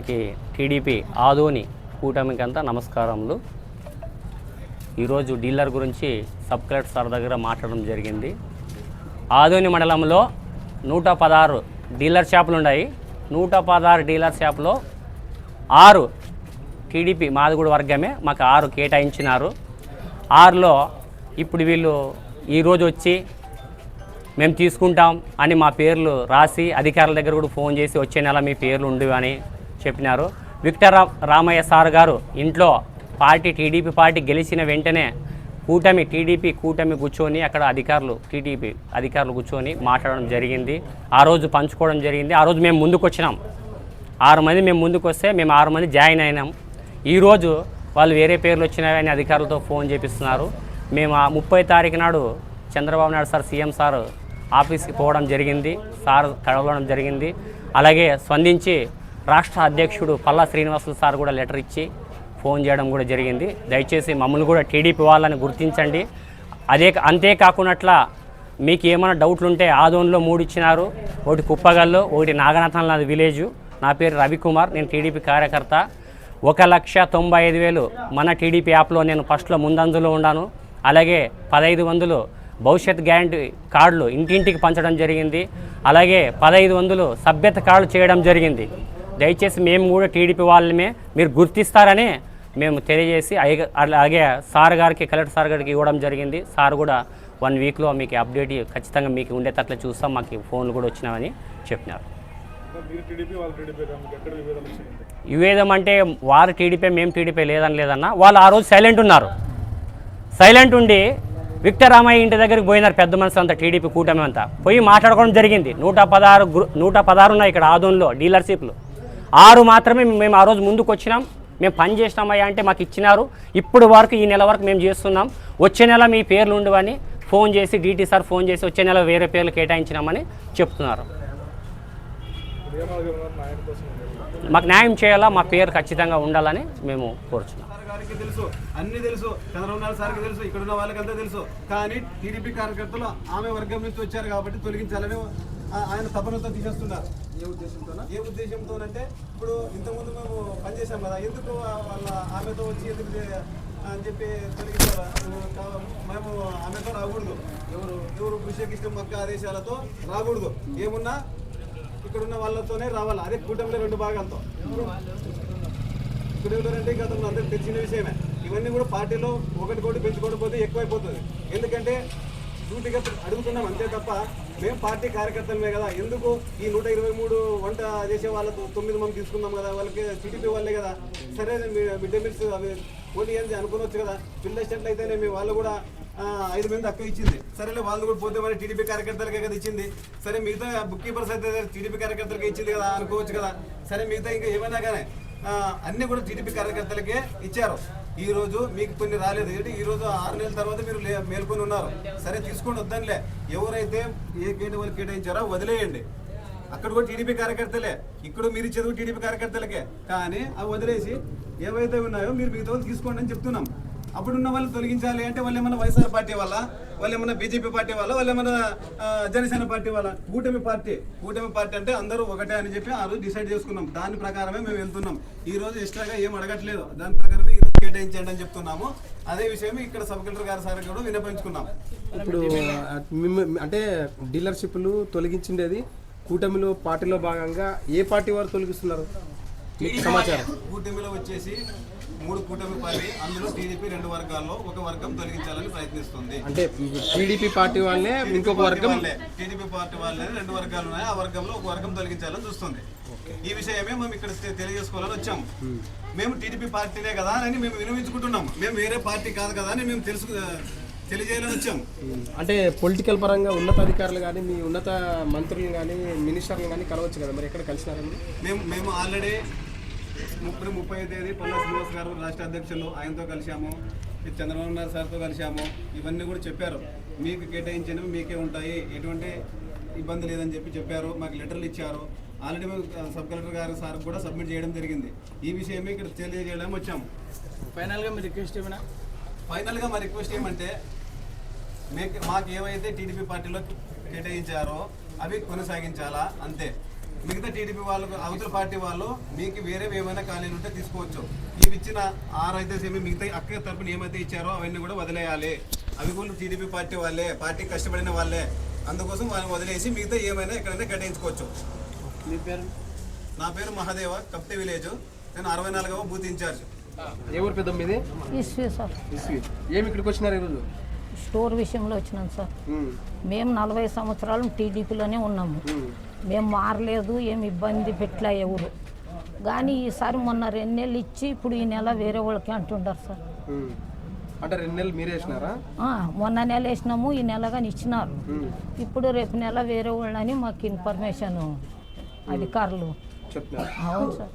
అందరికీ టీడీపీ ఆదోని కూటమికంతా నమస్కారములు. ఈరోజు డీలర్ గురించి సబ్ కలెక్టర్ సార్ దగ్గర మాట్లాడడం జరిగింది. ఆదోని మండలంలో 116 డీలర్ షాపులు ఉన్నాయి. 116 డీలర్ షాపులో 6 టీడీపీ మాదిగూడ వర్గమే మాకు 6 కేటాయించినారు. 6లో ఇప్పుడు వీళ్ళు ఈరోజు వచ్చి మేము తీసుకుంటాం అని మా పేర్లు రాసి అధికారుల దగ్గర కూడా ఫోన్ చేసి వచ్చే నెల మీ పేర్లు ఉండవు అని చెప్పినారు. విక్టర్ రామయ్య సార్ గారు ఇంట్లో టీడీపీ పార్టీ గెలిచిన వెంటనే టీడీపీ కూటమి కూర్చొని అక్కడ టీడీపీ అధికారులు కూర్చొని మాట్లాడడం జరిగింది. ఆ రోజు పంచుకోవడం జరిగింది. ఆ రోజు మేము ముందుకు వచ్చినాం. 6 మంది మేము ముందుకు వస్తే మేము 6 మంది జాయిన్ అయినాం. ఈరోజు వాళ్ళు వేరే పేర్లు వచ్చినాయని అధికారులతో ఫోన్ చేపిస్తున్నారు. మేము 30 తారీఖు నాడు Chandrababu Naidu sir CM sir ఆఫీస్కి పోవడం జరిగింది. సార్ కలవడం జరిగింది. అలాగే స్పందించి రాష్ట్ర అధ్యక్షుడు పల్లా శ్రీనివాసులు సార్ కూడా లెటర్ ఇచ్చి ఫోన్ చేయడం కూడా జరిగింది. దయచేసి మమ్మల్ని కూడా టీడీపీ వాళ్ళని గుర్తించండి. అంతేకాకుండా మీకు ఏమైనా డౌట్లు ఉంటే ఆదోన్లో 3 ఇచ్చినారు. ఒకటి కుప్పగల్లో, ఒకటి నాగనాథన్ నాది విలేజు. నా పేరు రవికుమార్, నేను టీడీపీ కార్యకర్త. 1,95,000 మన టీడీపీ యాప్లో నేను ఫస్ట్లో ముందంజలో ఉన్నాను. అలాగే 1,500 భవిష్యత్ గ్యారంటీ కార్డులు ఇంటింటికి పంచడం జరిగింది. అలాగే 1,500 సభ్యత కార్డులు చేయడం జరిగింది. దయచేసి మేము కూడా టీడీపీ వాళ్ళమే మీరు గుర్తిస్తారని మేము తెలియజేసి అలాగే సార్ గారికి కలెక్టర్ సార్ గారికి ఇవ్వడం జరిగింది. సార్ కూడా 1 వీక్లో మీకు అప్డేట్ ఖచ్చితంగా మీకు ఉండేటట్లు చూస్తాం, మాకు ఫోన్లు కూడా వచ్చినామని చెప్పినారు. విభేదం అంటే వారు టీడీపీ మేము టీడీపీ లేదన్నా వాళ్ళు ఆ రోజు సైలెంట్ ఉన్నారు. సైలెంట్ ఉండి విక్టర్ రామయ్య ఇంటి దగ్గరికి పోయినారు. పెద్ద మనుషులు అంతా టీడీపీ కూటమి అంతా పోయి మాట్లాడుకోవడం జరిగింది. 116 ఉన్నాయి ఇక్కడ ఆదోన్లో డీలర్షిప్లు. 6 మాత్రమే మేము ఆ రోజు ముందుకు వచ్చినాం. మేము పని చేసినామయ్యా అంటే మాకు ఇచ్చినారు. ఇప్పుడు వరకు ఈ నెల వరకు మేము చేస్తున్నాం. వచ్చే నెల మీ పేర్లు ఉండవని ఫోన్ చేసి డీటీ సార్ ఫోన్ చేసి వచ్చే నెల వేరే పేర్లు కేటాయించినామని చెప్తున్నారు. మాకు న్యాయం చేయాలా, మా పేరు ఖచ్చితంగా ఉండాలని మేము కోరుచున్నాం. తెలుసు, అన్ని తెలుసు, చంద్రబాబు నాయుడు సార్కి తెలుసు, ఇక్కడ ఉన్న వాళ్ళకంతా తెలుసు. కానీ టీడీపీ కార్యకర్తలు ఆమె వర్గం నుంచి వచ్చారు కాబట్టి తొలగించాలని ఆయన తపనతో తీసేస్తున్నారు. ఏ ఉద్దేశంతోనంటే ఇప్పుడు ఇంతకుముందు మేము పనిచేసాం కదా, ఎందుకు వాళ్ళ ఆమెతో వచ్చి ఎందుకు అని చెప్పి తొలగించారా? మేము ఆమెతో రాకూడదు, ఎవరు కృష్ణ మక్క ఆదేశాలతో రాకూడదు. ఏమున్నా ఇక్కడ ఉన్న వాళ్ళతోనే రావాలి. అదే కూటమిలో 2 భాగాలతో. ఇప్పుడు ఎవరంటే గతంలో అందరికి తెలిసిన విషయమే. ఇవన్నీ కూడా పార్టీలో ఒకటి పెంచుకోవడం పోతే ఎక్కువైపోతుంది. ఎందుకంటే డ్యూటీగా అడుగుతున్నాం అంతే తప్ప మేము పార్టీ కార్యకర్తలమే కదా. ఎందుకు ఈ 123 వంట చేసే వాళ్ళతో 9 మంది తీసుకున్నాం కదా, వాళ్ళకి టీడీపీ వాళ్ళే కదా. సరే మిడ్ డే మీల్స్ అవి పోటీ అని అనుకోవచ్చు కదా. పిల్లల స్టెంట్లు అయితేనే మీ వాళ్ళు కూడా 5 మంది అక్క ఇచ్చింది. సరేలే వాళ్ళు కూడా పోతే మరి టీడీపీ కార్యకర్తలకే కదా ఇచ్చింది. సరే మిగతా బుక్ కీపర్స్ అయితే టీడీపీ కార్యకర్తలకే ఇచ్చింది కదా అనుకోవచ్చు కదా. సరే మిగతా ఇంకా ఏమైనా కానీ అన్నీ కూడా టీడీపీ కార్యకర్తలకే ఇచ్చారు. ఈ రోజు మీకు కొన్ని రాలేదు. ఏంటి ఈ రోజు 6 నెలల తర్వాత మీరు మేల్కొని ఉన్నారు. సరే తీసుకోండి, వద్దనిలే. ఎవరైతే ఏ కేటగిరీ కేటాయించారో వదిలేయండి. అక్కడ కూడా టీడీపీ కార్యకర్తలే, ఇక్కడ మీరు ఇచ్చేది టీడీపీ కార్యకర్తలకే. కానీ అవి వదిలేసి ఏవైతే ఉన్నాయో మీరు మిగతా తీసుకోండి అని చెప్తున్నాం. అప్పుడున్న వాళ్ళు తొలగించాలి అంటే వాళ్ళు ఏమన్నా వైఎస్ఆర్ పార్టీ వాళ్ళ, వాళ్ళు ఏమన్నా బీజేపీ పార్టీ వాళ్ళ, వాళ్ళు ఏమన్నా జనసేన పార్టీ వాళ్ళ. కూటమి పార్టీ అంటే అందరూ ఒకటే అని చెప్పి ఆ రోజు డిసైడ్ చేసుకున్నాం. దాని ప్రకారమే మేము వెళ్తున్నాం. ఈ రోజు ఎక్స్ట్రాగా ఏం అడగట్లేదు. దాని ప్రకారమే ఈ రోజు కేటాయించండి అని చెప్తున్నాము. అదే విషయం ఇక్కడ సబ్ కలెక్టర్ గారి సార్ కూడా విన్నపించుకున్నాం. ఇప్పుడు అంటే డీలర్షిప్లు తొలగించిండేది కూటమిలో పార్టీలో భాగంగా ఏ పార్టీ వారు తొలగిస్తున్నారు సమాచారం? కూటమిలో వచ్చేసి 3 కూటమి పార్టీ, అందులో టీడీపీ 2 వర్గాల్లో ఒక వర్గం తొలగించాలని ప్రయత్నిస్తుంది. అంటే టీడీపీ పార్టీ వాళ్ళే ఇంకొక వర్గం, టీడీపీ పార్టీ వాళ్ళే 2 వర్గాలు ఉన్నాయి. ఆ వర్గంలో ఒక వర్గం తొలగించాలని చూస్తుంది. ఈ విషయమే మేము ఇక్కడ తెలియజేసుకోవాలని వచ్చాము. మేము టీడీపీ పార్టీనే కదా అని మేము వినియోగించుకుంటున్నాము. మేము వేరే పార్టీ కాదు కదా అని మేము తెలియజేయాలని వచ్చాము. అంటే పొలిటికల్ పరంగా ఉన్నతాధికారులు కానీ మీ ఉన్నత మంత్రులు కానీ మినిస్టర్లు కానీ కలవచ్చు కదా, మరి ఎక్కడ కలిసినారండి? మేము ఆల్రెడీ 30వ తేదీ పల్లా శ్రీనివాస్ గారు రాష్ట్ర అధ్యక్షులు, ఆయనతో కలిశాము. చంద్రబాబు నాయుడు సార్తో కలిశాము. ఇవన్నీ కూడా చెప్పారు, మీకు కేటాయించినవి మీకే ఉంటాయి, ఎటువంటి ఇబ్బంది లేదని చెప్పారు. మాకు లెటర్లు ఇచ్చారు. ఆల్రెడీ మేము సబ్ కలెక్టర్ గారి సార్ కూడా సబ్మిట్ చేయడం జరిగింది. ఈ విషయమే ఇక్కడ తెలియజేయడం వచ్చాము. ఫైనల్గా మీ రిక్వెస్ట్ ఏమంటే మాకు ఏవైతే టీడీపీ పార్టీలో కేటాయించారో అవి కొనసాగించాలా అంతే. మిగతా టీడీపీ వాళ్ళు అవతల పార్టీ వాళ్ళు మీకు వేరే ఏమైనా ఖాళీలు ఉంటే తీసుకోవచ్చు. ఇవి ఇచ్చిన 6 అయితే ఏమి మిగతా అక్క తరపున ఏమైతే ఇచ్చారో అవన్నీ కూడా వదిలేయాలి. అవి కూడా టీడీపీ పార్టీ వాళ్ళే, పార్టీ కష్టపడిన వాళ్ళే, అందుకోసం వాళ్ళని వదిలేసి మిగతా ఏమైనా ఎక్కడైనా కేటాయించుకోవచ్చు. మీ పేరు? నా పేరు మహాదేవ, కప్తే విలేజ్. నేను 64వ బూత్ ఇన్ఛార్జ్. ఏ ఊరు పెద్ద మీది? ఇస్వి సార్. ఇస్వి. ఏమి ఇక్కడికి వచ్చినారు ఈరోజు? స్టోర్ విషయంలో వచ్చినాం సార్. మేము 40 సంవత్సరాలు టీడీపీలోనే ఉన్నాము. మేము మారలేదు, ఏమి ఇబ్బంది పెట్టలే ఎవరు. కానీ ఈసారి మొన్న 2 నెలలు ఇచ్చి ఇప్పుడు ఈ నెల వేరే వాళ్ళకి అంటుంటారు సార్. అంటే 2 నెలలు మీరే వేసినారా? మొన్న నెల వేసినాము, ఈ నెల కానీ ఇచ్చినారు. ఇప్పుడు రేపు నెల వేరే వాళ్ళని మాకు ఇన్ఫర్మేషన్ అధికారులు చెప్తున్నారు. అవును సార్.